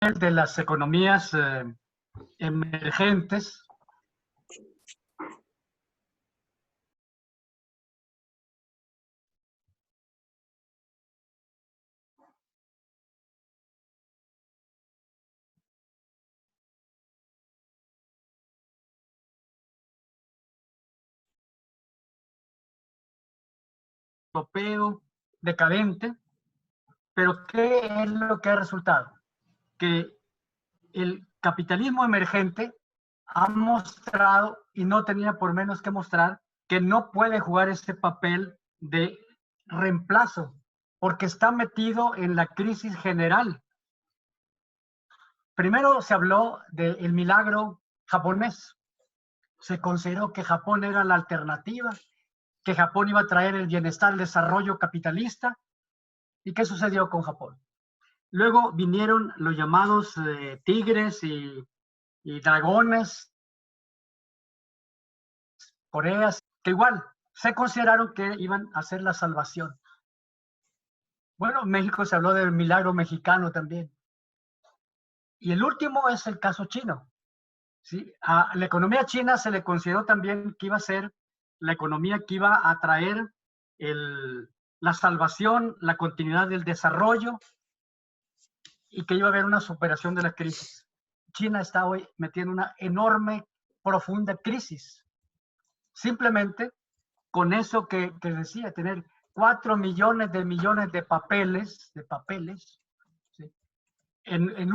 de las economías emergentes. Europeo decadente, pero ¿qué es lo que ha resultado? Que el capitalismo emergente ha mostrado, y no tenía por menos que mostrar, que no puede jugar este papel de reemplazo, porque está metido en la crisis general. Primero se habló del milagro japonés. Se consideró que Japón era la alternativa, que Japón iba a traer el bienestar, el desarrollo capitalista. ¿Y qué sucedió con Japón? Luego vinieron los llamados tigres y dragones, Coreas, que igual se consideraron que iban a ser la salvación. Bueno, en México se habló del milagro mexicano también. Y el último es el caso chino. ¿Sí? A la economía china se le consideró también que iba a ser la economía que iba a traer la salvación, la continuidad del desarrollo y que iba a haber una superación de la crisis. China está hoy metiendo una enorme, profunda crisis. Simplemente con eso que decía, tener 4 millones de papeles, ¿sí? en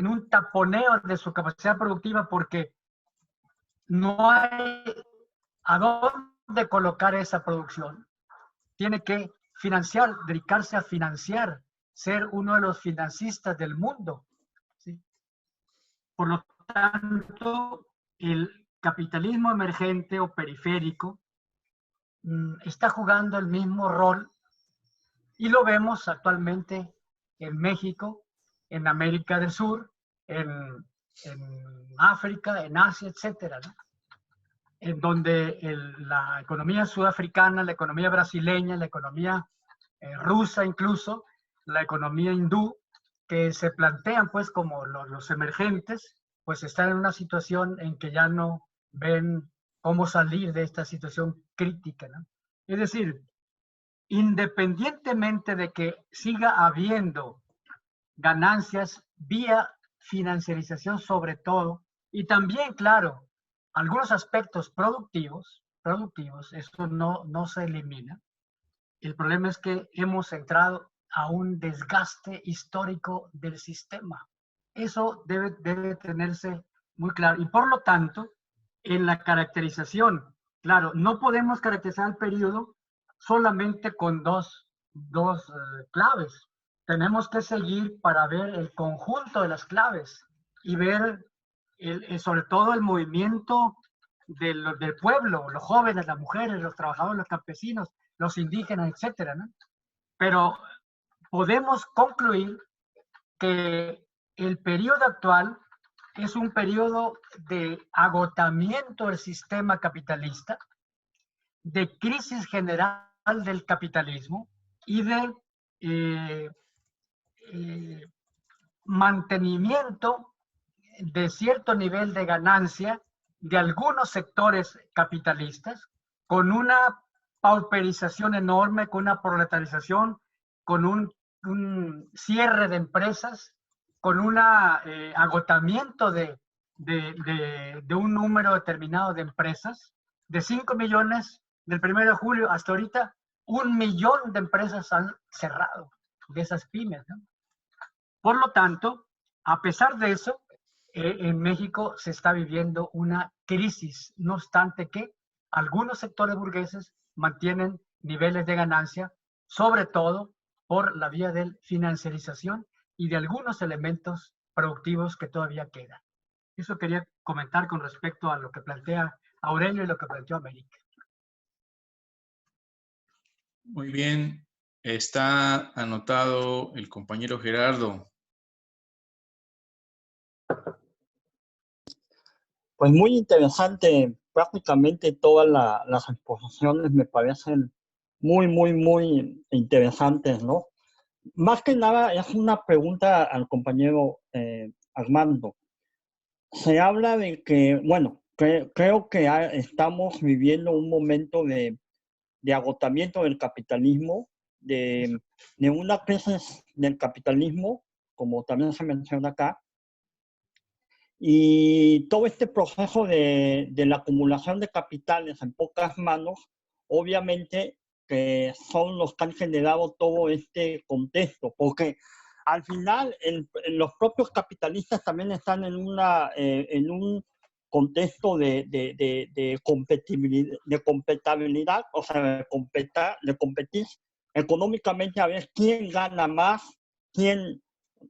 un taponeo de su capacidad productiva, porque no hay a dónde colocar esa producción. Tiene que financiar, dedicarse a financiar, ser uno de los financistas del mundo, ¿sí? Por lo tanto, el capitalismo emergente o periférico está jugando el mismo rol y lo vemos actualmente en México, en América del Sur, en África, en Asia, etcétera, ¿no? En donde la economía sudafricana, la economía brasileña, la economía rusa incluso, la economía hindú, que se plantean pues como los emergentes, pues están en una situación en que ya no ven cómo salir de esta situación crítica, ¿no? Es decir, independientemente de que siga habiendo ganancias vía financiarización sobre todo, y también, claro, algunos aspectos productivos, eso no se elimina. El problema es que hemos entrado a un desgaste histórico del sistema. Eso debe tenerse muy claro. Y por lo tanto, en la caracterización, claro, no podemos caracterizar el periodo solamente con dos claves. Tenemos que seguir para ver el conjunto de las claves y ver sobre todo el movimiento del pueblo, los jóvenes, las mujeres, los trabajadores, los campesinos, los indígenas, etcétera, ¿no? Pero podemos concluir que el periodo actual es un periodo de agotamiento del sistema capitalista, de crisis general del capitalismo y de mantenimiento de cierto nivel de ganancia de algunos sectores capitalistas, con una pauperización enorme, con una proletarización, con un cierre de empresas, con un agotamiento de un número determinado de empresas, de 5 millones del 1 de julio hasta ahorita, 1 millón de empresas han cerrado, de esas pymes, ¿no? Por lo tanto, a pesar de eso, en México se está viviendo una crisis, no obstante que algunos sectores burgueses mantienen niveles de ganancia, sobre todo por la vía de financiarización y de algunos elementos productivos que todavía quedan. Eso quería comentar con respecto a lo que plantea Aurelio y lo que planteó América. Muy bien, está anotado el compañero Gerardo. Pues muy interesante, prácticamente todas las exposiciones me parecen muy interesantes, ¿no? Más que nada es una pregunta al compañero Armando. Se habla de que, bueno, creo que estamos viviendo un momento de agotamiento del capitalismo, de una crisis del capitalismo, como también se menciona acá, y todo este proceso de la acumulación de capitales en pocas manos, obviamente que son los que han generado todo este contexto, porque al final los propios capitalistas también están en un contexto de competitividad, o sea, de competir económicamente a ver quién gana más, quién,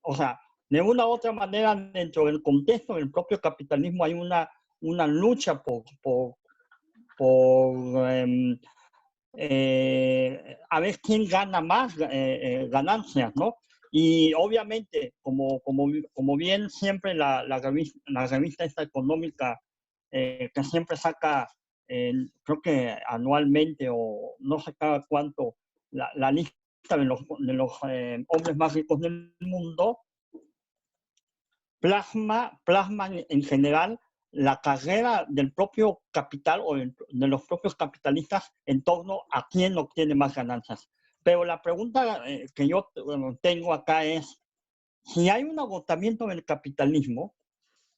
o sea, de una u otra manera, dentro del contexto del propio capitalismo hay una lucha por a ver quién gana más ganancias, ¿no? Y obviamente, como bien siempre la revista esta económica que siempre saca, creo que anualmente o no sé cada cuánto, la lista de los hombres más ricos del mundo, plasma en general la carrera del propio capital o de los propios capitalistas en torno a quién obtiene más ganancias. Pero la pregunta que yo tengo acá es, si hay un agotamiento del capitalismo,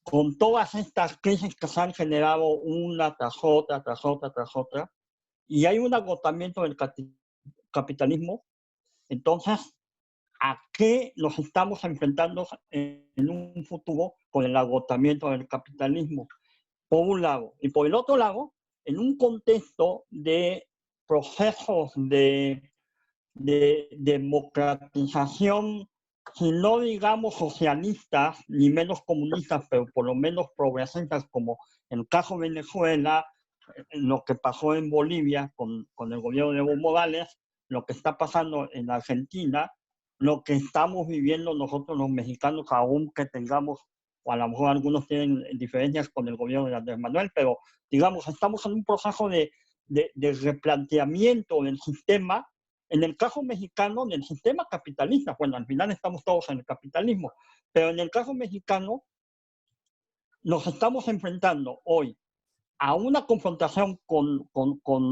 con todas estas crisis que se han generado una tras otra, tras otra, tras otra, y hay un agotamiento del capitalismo, entonces, ¿a qué nos estamos enfrentando en un futuro con el agotamiento del capitalismo? Por un lado. Y por el otro lado, en un contexto de procesos de democratización, si no digamos socialistas, ni menos comunistas, pero por lo menos progresistas, como en el caso de Venezuela, lo que pasó en Bolivia con el gobierno de Evo Morales, lo que está pasando en Argentina, lo que estamos viviendo nosotros los mexicanos, aún que tengamos, o a lo mejor algunos tienen diferencias con el gobierno de Andrés Manuel, pero digamos, estamos en un proceso de replanteamiento del sistema. En el caso mexicano, del sistema capitalista, bueno, al final estamos todos en el capitalismo, pero en el caso mexicano nos estamos enfrentando hoy a una confrontación con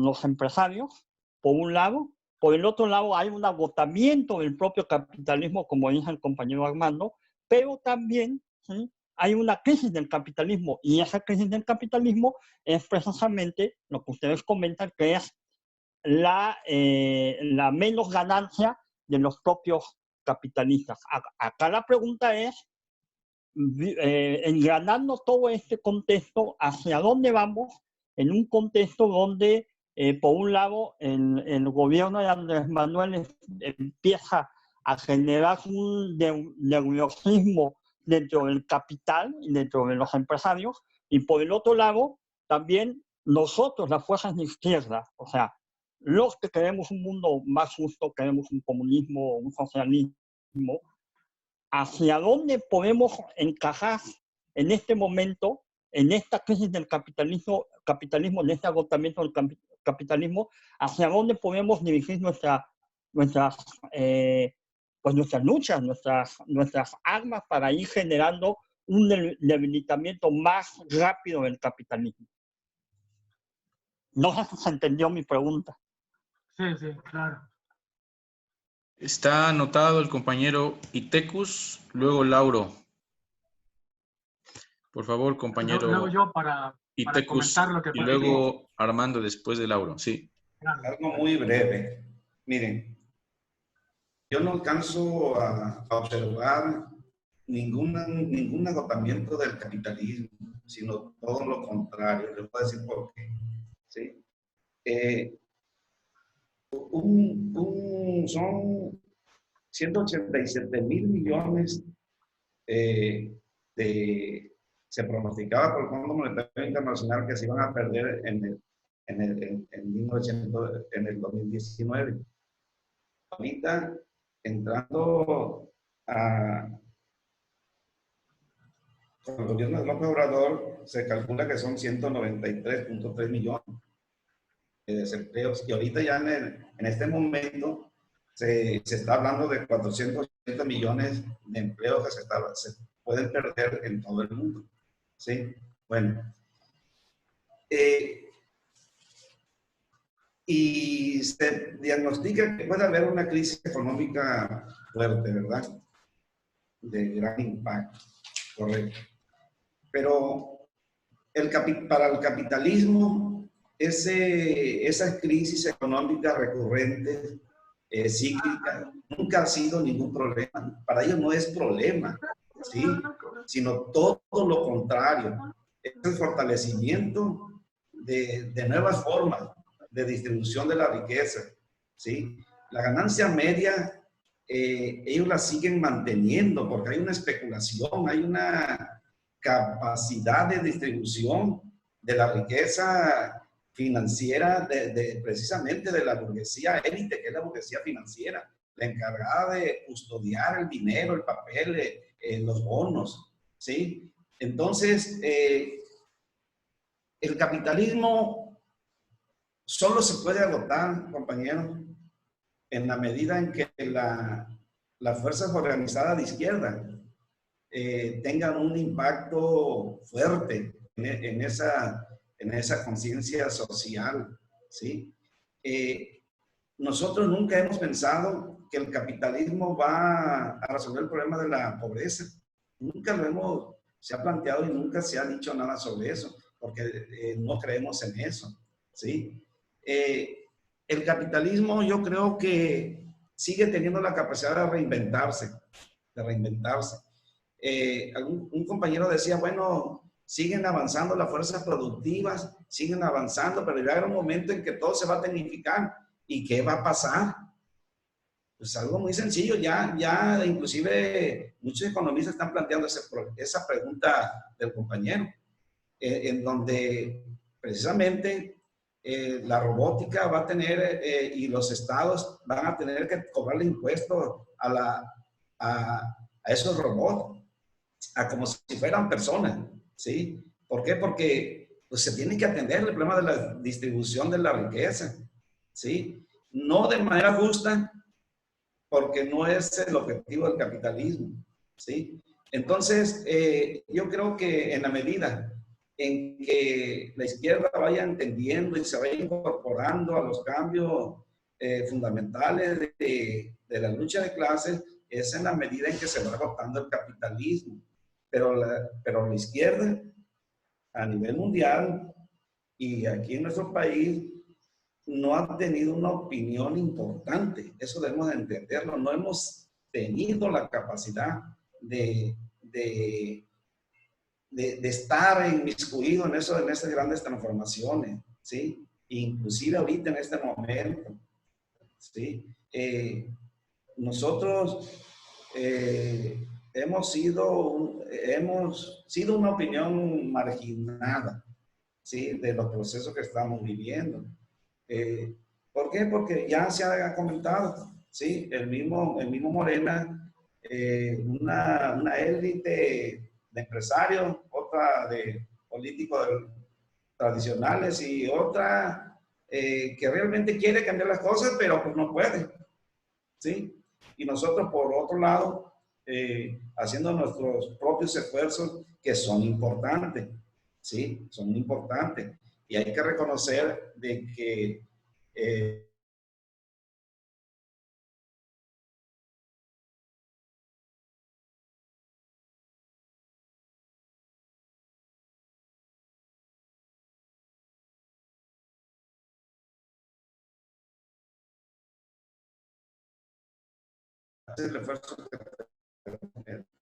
los empresarios, por un lado. Por el otro lado, hay un agotamiento del propio capitalismo, como dice el compañero Armando, pero también, ¿sí?, hay una crisis del capitalismo, y esa crisis del capitalismo es precisamente lo que ustedes comentan, que es la menos ganancia de los propios capitalistas. Acá la pregunta es, engranando todo este contexto, ¿hacia dónde vamos? En un contexto donde, por un lado, el gobierno de Andrés Manuel empieza a generar un nerviosismo dentro del capital y dentro de los empresarios, y por el otro lado, también nosotros, las fuerzas de izquierda, o sea, los que queremos un mundo más justo, queremos un comunismo, un socialismo, ¿hacia dónde podemos encajar en este momento, en esta crisis del capitalismo, en este agotamiento del capitalismo? ¿Hacia dónde podemos dirigir nuestras luchas, nuestras armas para ir generando un debilitamiento más rápido del capitalismo? No sé si se entendió mi pregunta. Sí, sí, claro. Está anotado el compañero Itecus, luego Lauro. Por favor, compañero Luego yo para Itecus, comentar lo que y luego Armando después de Lauro. Sí. Algo muy breve. Miren, yo no alcanzo a observar ningún agotamiento del capitalismo, sino todo lo contrario. Les voy a decir por qué. ¿Sí? Son 187.000 millones se pronosticaba por el Fondo Monetario Internacional que se iban a perder en el 2019. Ahorita, entrando con el gobierno de López Obrador, se calcula que son 193.3 millones de desempleos. Y ahorita ya en este momento se está hablando de 480 millones de empleos que se pueden perder en todo el mundo. ¿Sí? Bueno. Y se diagnostica que puede haber una crisis económica fuerte, ¿verdad? De gran impacto, correcto. Pero para el capitalismo, esas crisis económicas recurrentes, cíclicas, nunca ha sido ningún problema. Para ellos no es problema, ¿sí? Sino todo lo contrario. Es el fortalecimiento de nuevas formas de distribución de la riqueza, ¿sí? La ganancia media, ellos la siguen manteniendo porque hay una especulación, hay una capacidad de distribución de la riqueza financiera precisamente de la burguesía élite, que es la burguesía financiera, la encargada de custodiar el dinero, el papel, los bonos, ¿sí? Entonces, el capitalismo solo se puede agotar, compañeros, en la medida en que las fuerzas organizadas de izquierda tengan un impacto fuerte en esa conciencia social, ¿sí? Nosotros nunca hemos pensado que el capitalismo va a resolver el problema de la pobreza. Nunca se ha planteado y nunca se ha dicho nada sobre eso, porque no creemos en eso, ¿sí? El capitalismo, yo creo que sigue teniendo la capacidad de reinventarse, un compañero decía, bueno, siguen avanzando las fuerzas productivas, siguen avanzando, pero llegará un momento en que todo se va a tecnificar. ¿Y qué va a pasar? Pues algo muy sencillo, ya inclusive muchos economistas están planteando esa pregunta del compañero, en donde precisamente la robótica va a tener, y los estados van a tener que cobrarle impuestos a esos robots, como si fueran personas, ¿sí? ¿Por qué? Porque pues, se tiene que atender el problema de la distribución de la riqueza, ¿sí? No de manera justa, porque no es el objetivo del capitalismo, ¿sí? Entonces, yo creo que en la medida en que la izquierda vaya entendiendo y se vaya incorporando a los cambios fundamentales de la lucha de clases, es en la medida en que se va agotando el capitalismo. Pero la izquierda, a nivel mundial y aquí en nuestro país, no ha tenido una opinión importante. Eso debemos de entenderlo. No hemos tenido la capacidad de estar inmiscuido en esas grandes transformaciones, ¿sí? Inclusive ahorita en este momento, ¿sí? Nosotros hemos sido una opinión marginada, ¿sí? De los procesos que estamos viviendo. ¿Por qué? Porque ya se ha comentado, ¿sí? El mismo Morena, una élite de empresarios, otra de políticos tradicionales y otra que realmente quiere cambiar las cosas, pero pues no puede, ¿sí? Y nosotros, por otro lado, haciendo nuestros propios esfuerzos que son importantes, ¿sí? Son importantes. Y hay que reconocer de que hacer el esfuerzo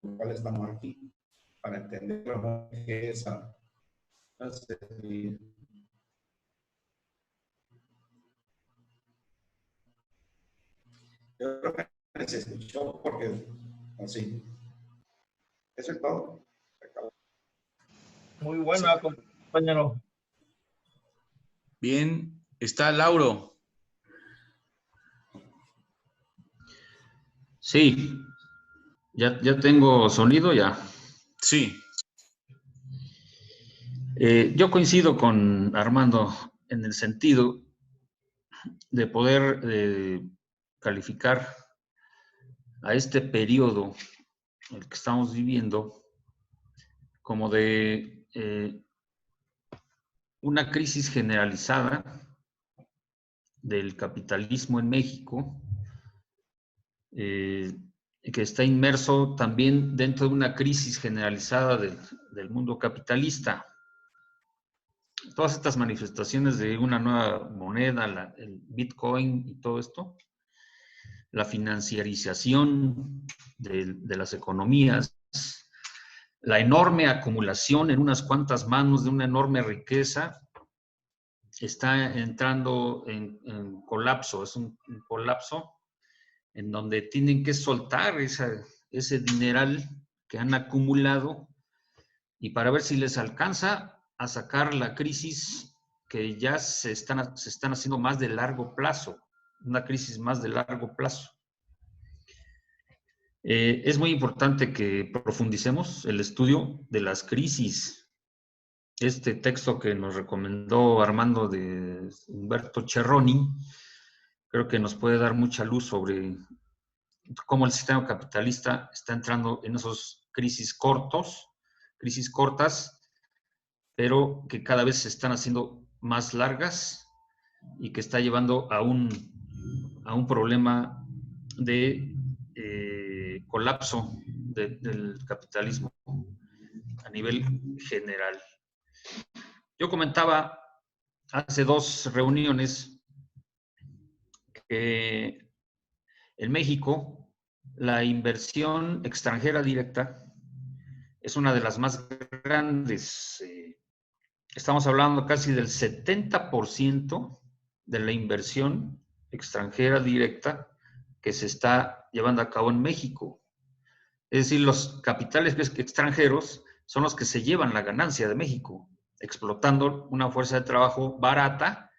por cual estamos aquí, para entender lo que es yo creo que se escuchó porque así. Eso es todo. Muy buena, compañero. Bien, está Lauro. Sí, ya tengo sonido ya. Sí. Yo coincido con Armando en el sentido de poder calificar a este periodo, el que estamos viviendo, como de una crisis generalizada del capitalismo en México, que está inmerso también dentro de una crisis generalizada del mundo capitalista. Todas estas manifestaciones de una nueva moneda, el Bitcoin y todo esto, la financiarización de las economías, la enorme acumulación en unas cuantas manos de una enorme riqueza, está entrando en colapso. Es un colapso en donde tienen que soltar ese dineral que han acumulado y para ver si les alcanza a sacar la crisis que ya se están haciendo más de largo plazo, una crisis más de largo plazo. Es muy importante que profundicemos el estudio de las crisis. Este texto que nos recomendó Armando de Humberto Cerroni, creo que nos puede dar mucha luz sobre cómo el sistema capitalista está entrando en esos crisis cortas, pero que cada vez se están haciendo más largas y que está llevando a un problema de colapso del capitalismo a nivel general. Yo comentaba hace 2 reuniones que en México la inversión extranjera directa es una de las más grandes. Estamos hablando casi del 70% de la inversión extranjera directa que se está llevando a cabo en México. Es decir, los capitales extranjeros son los que se llevan la ganancia de México, explotando una fuerza de trabajo barata,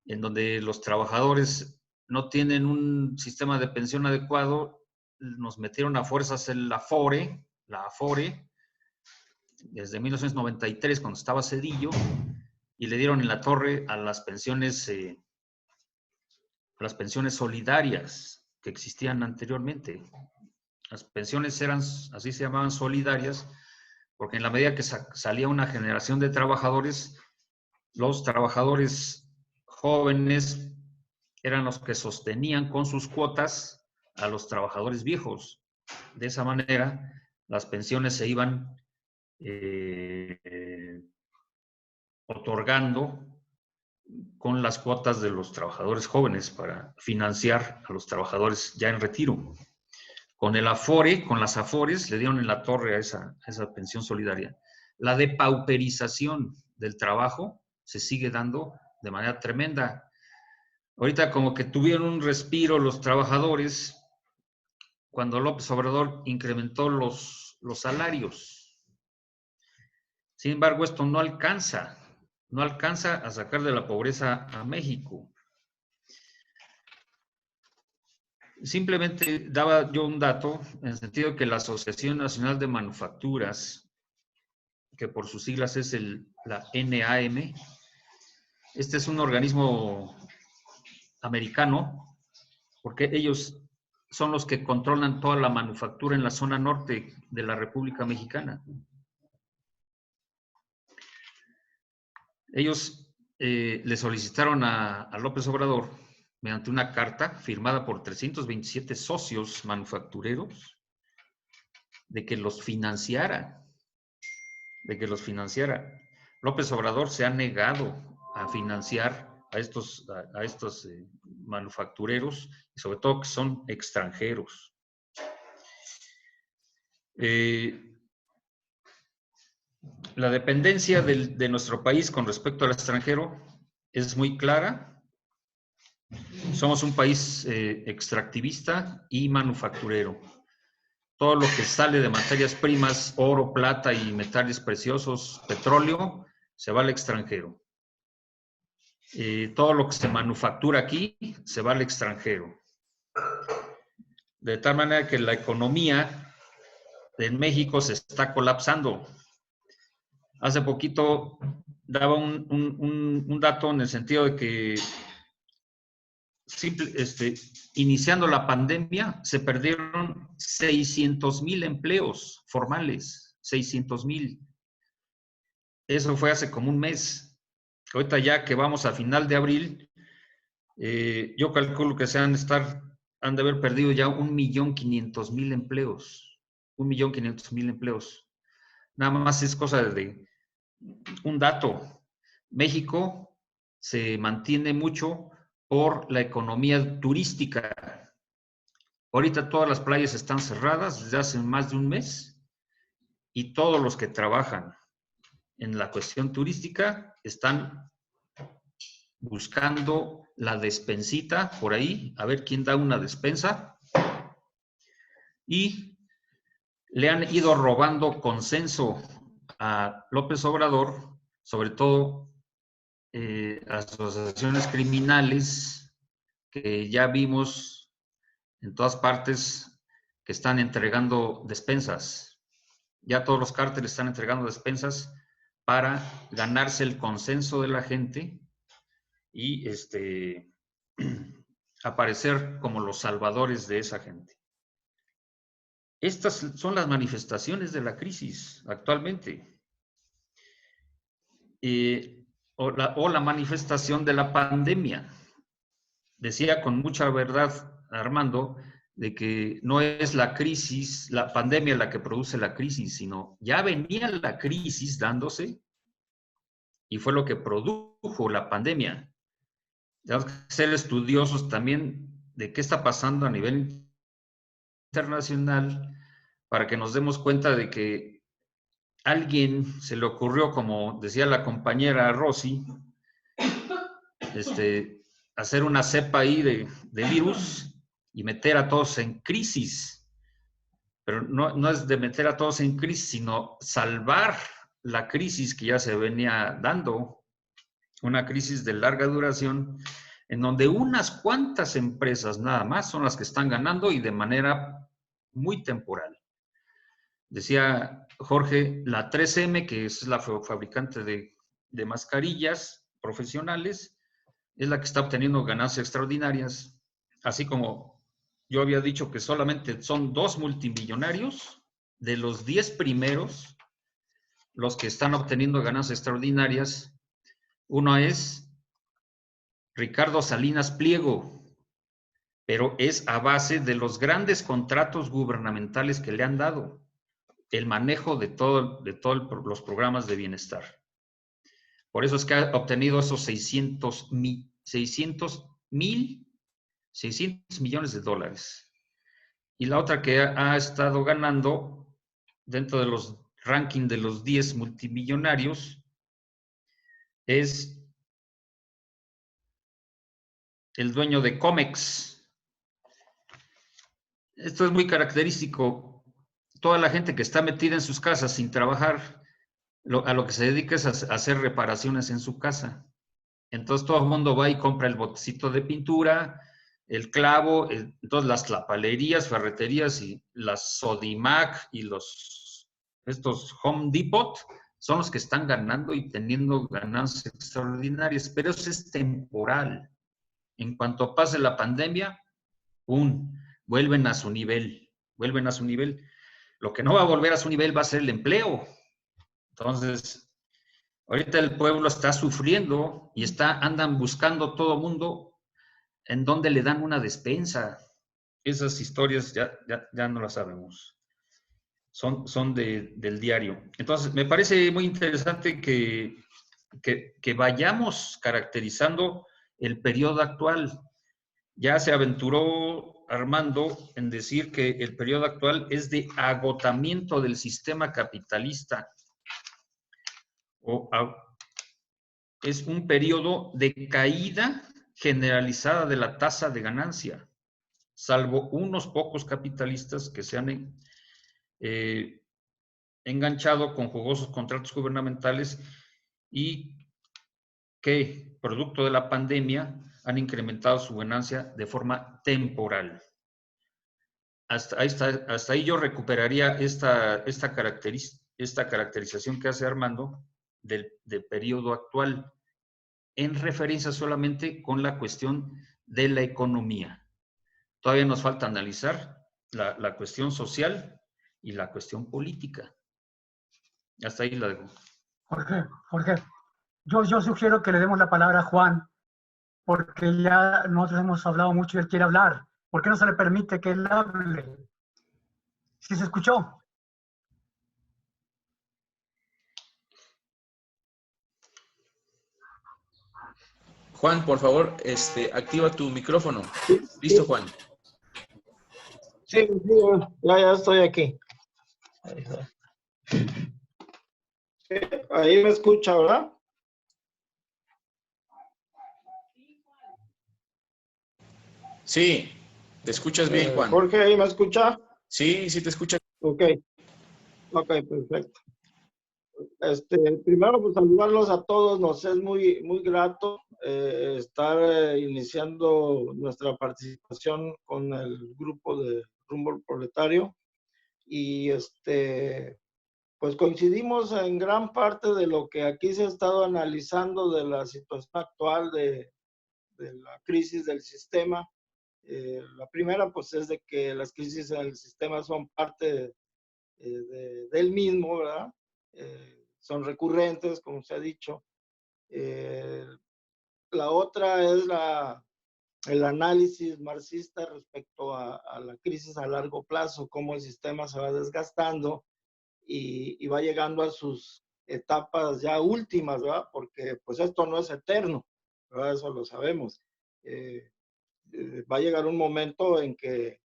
en donde los trabajadores no tienen un sistema de pensión adecuado. Nos metieron a fuerzas en la Afore, desde 1993, cuando estaba Zedillo, y le dieron en la torre a las pensiones solidarias que existían anteriormente. Las pensiones eran, así se llamaban, solidarias, porque en la medida que salía una generación de trabajadores, los trabajadores jóvenes eran los que sostenían con sus cuotas a los trabajadores viejos. De esa manera, las pensiones se iban otorgando con las cuotas de los trabajadores jóvenes para financiar a los trabajadores ya en retiro. Con el Afore, con las Afores, le dieron en la torre a esa pensión solidaria. La depauperización del trabajo se sigue dando de manera tremenda. Ahorita como que tuvieron un respiro los trabajadores cuando López Obrador incrementó los salarios. Sin embargo, esto no alcanza a sacar de la pobreza a México. Simplemente daba yo un dato en el sentido que la Asociación Nacional de Manufacturas, que por sus siglas es la NAM, este es un organismo americano, porque ellos son los que controlan toda la manufactura en la zona norte de la República Mexicana. Ellos le solicitaron a López Obrador, mediante una carta firmada por 327 socios manufactureros, de que los financiara. López Obrador se ha negado a financiar a estos manufactureros, y sobre todo que son extranjeros. La dependencia de nuestro país con respecto al extranjero es muy clara. Somos un país extractivista y manufacturero. Todo lo que sale de materias primas, oro, plata y metales preciosos, petróleo, se va al extranjero. Todo lo que se manufactura aquí se va al extranjero. De tal manera que la economía de México se está colapsando. Hace poquito daba un dato en el sentido de que iniciando la pandemia, se perdieron 600,000 empleos formales, 600,000. Eso fue hace como un mes. Ahorita ya que vamos a final de abril, yo calculo que han de haber perdido ya 1,500,000 empleos. 1,500,000 empleos. Nada más es cosa de un dato. México se mantiene mucho por la economía turística. Ahorita todas las playas están cerradas desde hace más de un mes y todos los que trabajan en la cuestión turística están buscando la despensita por ahí, a ver quién da una despensa, y le han ido robando consenso a López Obrador, sobre todo asociaciones criminales que ya vimos en todas partes que están entregando despensas. Ya todos los cárteles están entregando despensas para ganarse el consenso de la gente y aparecer como los salvadores de esa gente. Estas son las manifestaciones de la crisis actualmente. O la manifestación de la pandemia. Decía con mucha verdad Armando de que no es la crisis, la pandemia la que produce la crisis, sino ya venía la crisis dándose y fue lo que produjo la pandemia. Tenemos que ser estudiosos también de qué está pasando a nivel internacional para que nos demos cuenta de que alguien se le ocurrió, como decía la compañera Rosy, hacer una cepa ahí de virus y meter a todos en crisis. Pero no es de meter a todos en crisis, sino salvar la crisis que ya se venía dando, una crisis de larga duración, en donde unas cuantas empresas nada más son las que están ganando y de manera muy temporal. Decía Jorge, la 3M, que es la fabricante de mascarillas profesionales, es la que está obteniendo ganancias extraordinarias, así como yo había dicho que solamente son 2 multimillonarios de los 10 primeros los que están obteniendo ganancias extraordinarias. Uno es Ricardo Salinas Pliego, pero es a base de los grandes contratos gubernamentales que le han dado, el manejo de todos los programas de bienestar. Por eso es que ha obtenido esos 600 millones de dólares. Y la otra que ha estado ganando dentro de los rankings de los 10 multimillonarios es el dueño de Comex. Esto es muy característico. Toda la gente que está metida en sus casas sin trabajar, a lo que se dedica es a hacer reparaciones en su casa. Entonces todo el mundo va y compra el botecito de pintura, el clavo, entonces las clapalerías, ferreterías y las Sodimac y estos Home Depot son los que están ganando y teniendo ganancias extraordinarias, pero eso es temporal. En cuanto pase la pandemia, vuelven a su nivel, vuelven a su nivel. Lo que no va a volver a su nivel va a ser el empleo. Entonces, ahorita el pueblo está sufriendo y andan buscando todo mundo en donde le dan una despensa. Esas historias ya no las sabemos. Son del diario. Entonces, me parece muy interesante que vayamos caracterizando el periodo actual. Ya se aventuró Armando en decir que el periodo actual es de agotamiento del sistema capitalista. Es un periodo de caída generalizada de la tasa de ganancia, salvo unos pocos capitalistas que se han enganchado con jugosos contratos gubernamentales y que, producto de la pandemia, han incrementado su ganancia de forma temporal. Hasta ahí yo recuperaría esta caracterización que hace Armando del periodo actual, en referencia solamente con la cuestión de la economía. Todavía nos falta analizar la cuestión social y la cuestión política. Hasta ahí la dejo. Jorge, yo sugiero que le demos la palabra a Juan, porque ya nosotros hemos hablado mucho y él quiere hablar. ¿Por qué no se le permite que él hable? ¿Sí se escuchó? Juan, por favor, activa tu micrófono. Sí, Listo, sí. Juan. Sí, ya estoy aquí. Ahí me escucha, ¿verdad? Sí, te escuchas bien, Juan. Jorge, ¿ahí me escucha? Sí, sí te escuchas. Ok, perfecto. Primero, pues saludarlos a todos. Nos es muy grato estar iniciando nuestra participación con el grupo de Rumbo Proletario. Y pues coincidimos en gran parte de lo que aquí se ha estado analizando de la situación actual de la crisis del sistema. La primera, pues, es de que las crisis del sistema son parte del mismo, ¿verdad? Son recurrentes, como se ha dicho. La otra es el análisis marxista respecto a la crisis a largo plazo, cómo el sistema se va desgastando y va llegando a sus etapas ya últimas, ¿verdad? Porque pues esto no es eterno, ¿verdad? Eso lo sabemos. Va a llegar un momento en que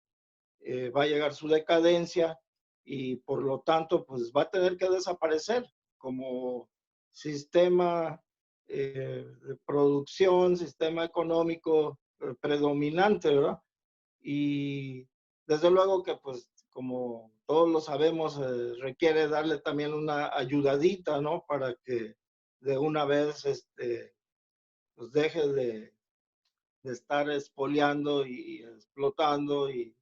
va a llegar su decadencia y por lo tanto pues va a tener que desaparecer como sistema de producción, sistema económico predominante, ¿verdad? Y desde luego que pues como todos lo sabemos requiere darle también una ayudadita, ¿no? Para que de una vez pues deje de estar expoliando y explotando y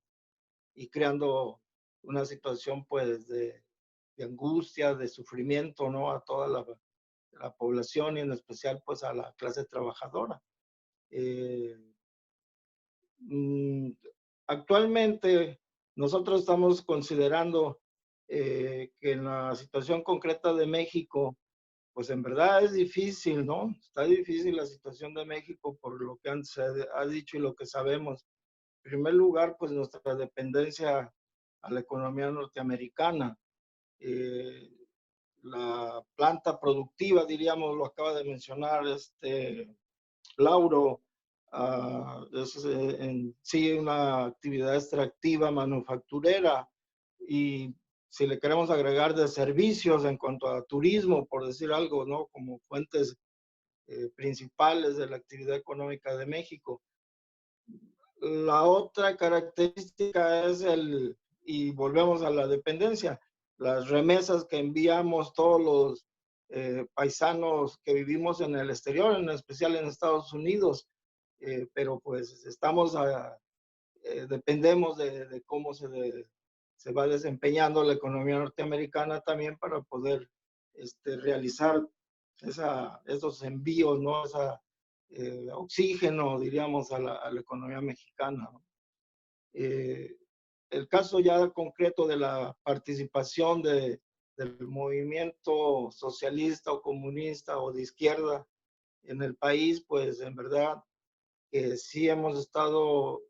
creando una situación pues de angustia, de sufrimiento, ¿no? A toda la población y en especial pues a la clase trabajadora. Actualmente nosotros estamos considerando que en la situación concreta de México, pues en verdad es difícil, ¿no? Está difícil la situación de México por lo que antes se ha dicho y lo que sabemos. En primer lugar, pues nuestra dependencia a la economía norteamericana. La planta productiva, diríamos, lo acaba de mencionar Lauro, es en sí una actividad extractiva manufacturera y si le queremos agregar de servicios en cuanto a turismo, por decir algo, ¿no? Como fuentes principales de la actividad económica de México. La otra característica es y volvemos a la dependencia, las remesas que enviamos todos los paisanos que vivimos en el exterior, en especial en Estados Unidos, pero pues dependemos de cómo se va desempeñando la economía norteamericana también para poder realizar esos envíos, ¿no? Oxígeno, diríamos, a la economía mexicana, ¿no? El caso ya concreto de la participación del movimiento socialista o comunista o de izquierda en el país, pues en verdad que sí hemos estado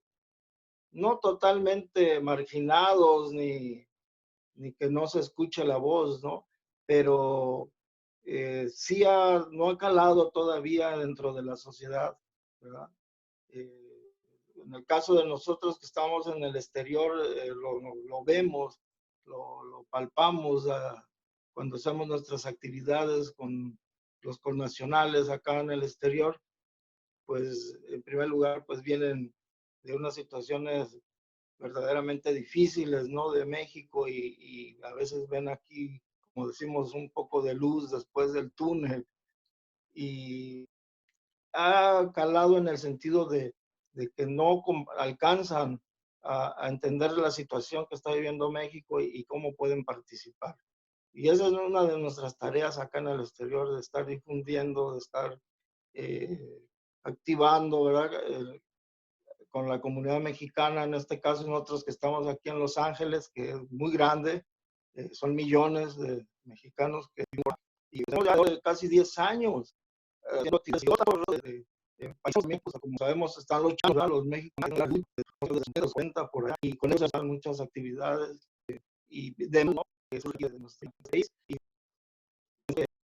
no totalmente marginados ni que no se escuche la voz, ¿no? Pero sí no ha calado todavía dentro de la sociedad, ¿verdad? En el caso de nosotros que estamos en el exterior, lo vemos, lo palpamos cuando hacemos nuestras actividades con los connacionales acá en el exterior, pues en primer lugar, pues vienen de unas situaciones verdaderamente difíciles, ¿no? De México y a veces ven aquí, como decimos, un poco de luz después del túnel y ha calado en el sentido de que no alcanzan a entender la situación que está viviendo México y cómo pueden participar. Y esa es una de nuestras tareas acá en el exterior, de estar difundiendo, de estar activando, ¿verdad? con la comunidad mexicana, en este caso nosotros que estamos aquí en Los Ángeles, que es muy grande, son millones de mexicanos que y tenemos ya casi 10 años haciendo actividades de países también, pues, como sabemos, están luchando, ¿verdad? Los mexicanos de los cuenta por ahí, y con eso están muchas actividades y de ¿no? Que surge de nuestro país. Y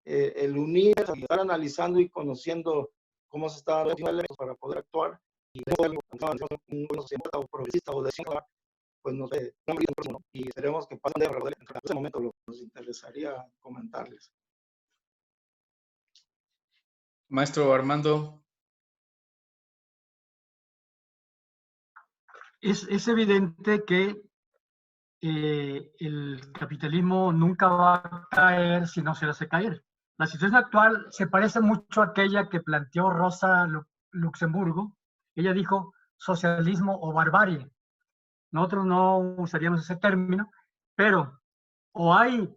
el unir, estar analizando y conociendo cómo se está haciendo para poder actuar y un progresista o de pues no sé, y esperemos que pasen de verdad. En ese momento nos interesaría comentarles. Maestro Armando. Es evidente que el capitalismo nunca va a caer si no se lo hace caer. La situación actual se parece mucho a aquella que planteó Rosa Luxemburgo. Ella dijo socialismo o barbarie. Nosotros no usaríamos ese término, pero o hay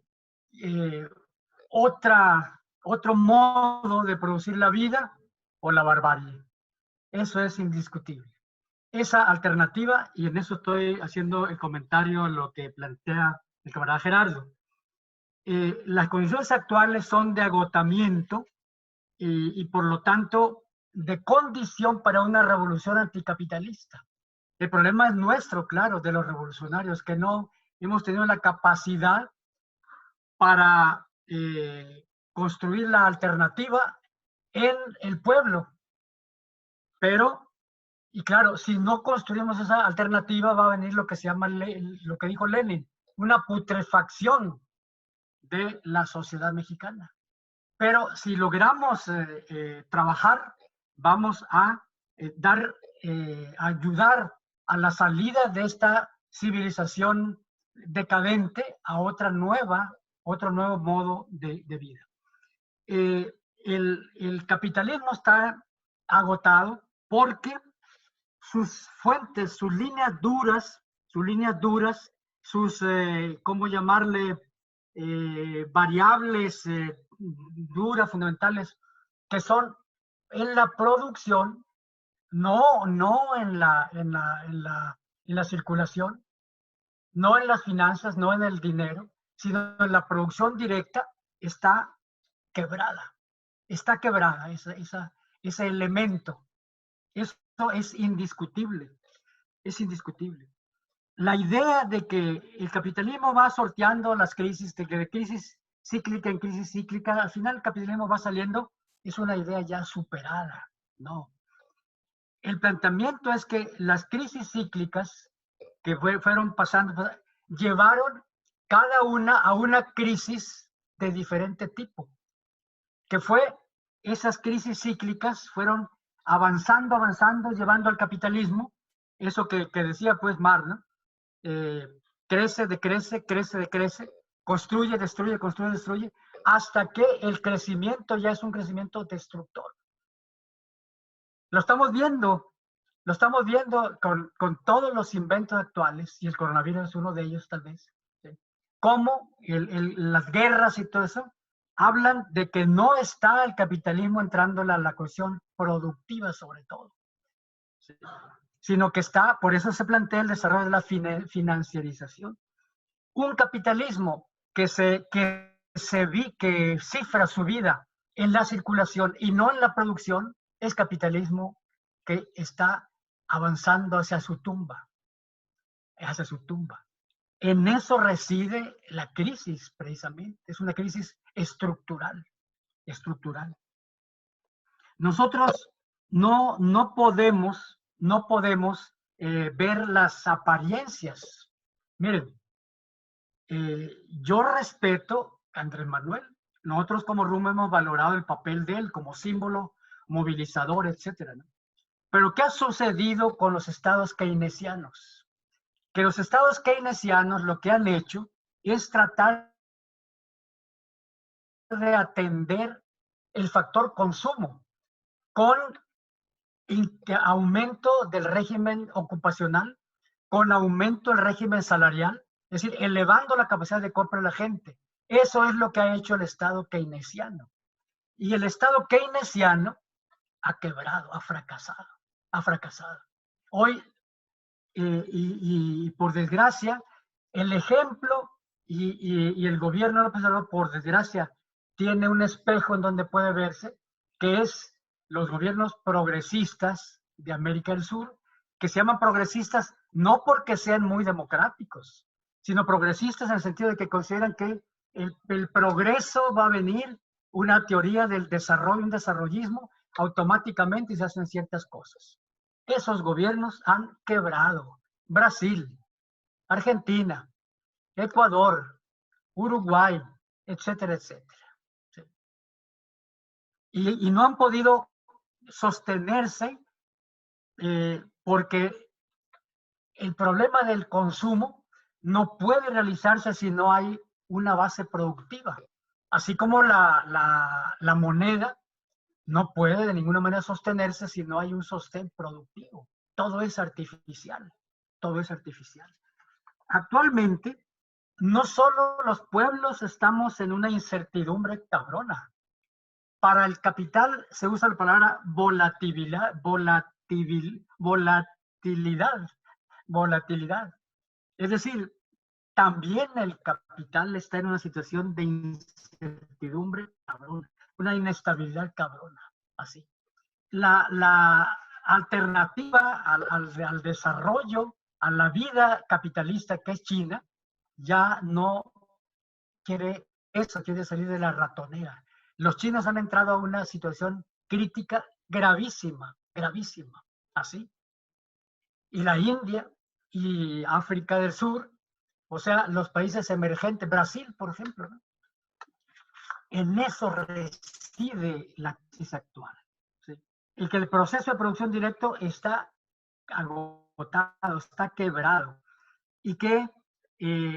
otro modo de producir la vida o la barbarie. Eso es indiscutible. Esa alternativa, y en eso estoy haciendo el comentario a lo que plantea el camarada Gerardo. Las condiciones actuales son de agotamiento y por lo tanto de condición para una revolución anticapitalista. El problema es nuestro, claro, de los revolucionarios, que no hemos tenido la capacidad para construir la alternativa en el pueblo. Pero, y claro, si no construimos esa alternativa, va a venir lo que se llama, lo que dijo Lenin, una putrefacción de la sociedad mexicana. Pero si logramos trabajar, vamos a ayudar a la salida de esta civilización decadente a otro nuevo modo de vida. El capitalismo está agotado porque sus fuentes, sus líneas duras, ¿cómo llamarle? Variables duras, fundamentales, que son en la producción, no en la circulación, no en las finanzas, no en el dinero, sino en la producción directa, está quebrada ese elemento. Eso es indiscutible, La idea de que el capitalismo va sorteando las crisis, de que de crisis cíclica en crisis cíclica, al final el capitalismo va saliendo, es una idea ya superada, ¿no? El planteamiento es que las crisis cíclicas que fueron pasando, llevaron cada una a una crisis de diferente tipo, que fue, esas crisis cíclicas fueron avanzando, llevando al capitalismo, eso que decía pues Marx, ¿no? Crece, decrece, construye, destruye, hasta que el crecimiento ya es un crecimiento destructor. Lo estamos viendo con todos los inventos actuales, y el coronavirus es uno de ellos tal vez, ¿sí? Cómo las guerras y todo eso hablan de que no está el capitalismo entrando a la cuestión productiva sobre todo, ¿sí? Sino que está, por eso se plantea el desarrollo de la financiarización. Un capitalismo que cifra su vida en la circulación y no en la producción, es capitalismo que está avanzando hacia su tumba. En eso reside la crisis, precisamente. Es una crisis estructural. Nosotros no podemos ver las apariencias. Miren, yo respeto a Andrés Manuel. Nosotros como RUM hemos valorado el papel de él como símbolo movilizador, etcétera, ¿no? Pero ¿qué ha sucedido con los estados keynesianos? Que los estados keynesianos lo que han hecho es tratar de atender el factor consumo con aumento del régimen ocupacional, con aumento del régimen salarial, es decir, elevando la capacidad de compra de la gente. Eso es lo que ha hecho el Estado keynesiano. Y el Estado keynesiano ha quebrado, ha fracasado. Hoy, y por desgracia, el ejemplo y el gobierno de López Obrador, por desgracia, tiene un espejo en donde puede verse, que es los gobiernos progresistas de América del Sur, que se llaman progresistas no porque sean muy democráticos, sino progresistas en el sentido de que consideran que el progreso va a venir, una teoría del desarrollo, un desarrollismo, automáticamente y se hacen ciertas cosas. Esos gobiernos han quebrado. Brasil, Argentina, Ecuador, Uruguay, etcétera, etcétera. ¿Sí? Y no han podido sostenerse porque el problema del consumo no puede realizarse si no hay una base productiva. Así como la moneda no puede de ninguna manera sostenerse si no hay un sostén productivo. Todo es artificial. Todo es artificial. Actualmente, no solo los pueblos estamos en una incertidumbre cabrona. Para el capital se usa la palabra volatilidad. Es decir, también el capital está en una situación de incertidumbre cabrona, una inestabilidad cabrona, así. La alternativa al desarrollo, a la vida capitalista que es China, ya no quiere eso, quiere salir de la ratonera. Los chinos han entrado a una situación crítica gravísima, gravísima, así. Y la India y África del Sur, o sea, los países emergentes, Brasil, por ejemplo, ¿no? En eso reside la crisis actual. ¿Sí? Y que el proceso de producción directo está agotado, está quebrado. Y que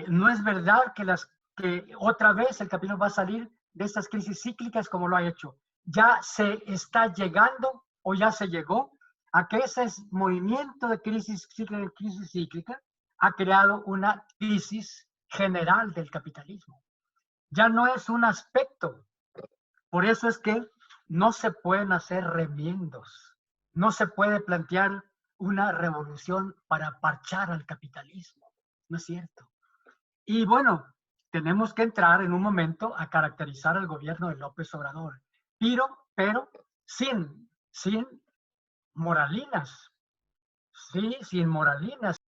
no es verdad que otra vez el capitalismo va a salir de estas crisis cíclicas como lo ha hecho. Ya se está llegando o ya se llegó a que ese movimiento de crisis cíclica ha creado una crisis general del capitalismo. Ya no es un aspecto. Por eso es que no se pueden hacer remiendos. No se puede plantear una revolución para parchar al capitalismo. No es cierto. Y bueno, tenemos que entrar en un momento a caracterizar al gobierno de López Obrador, pero sin moralinas. Sí, sin moralinas.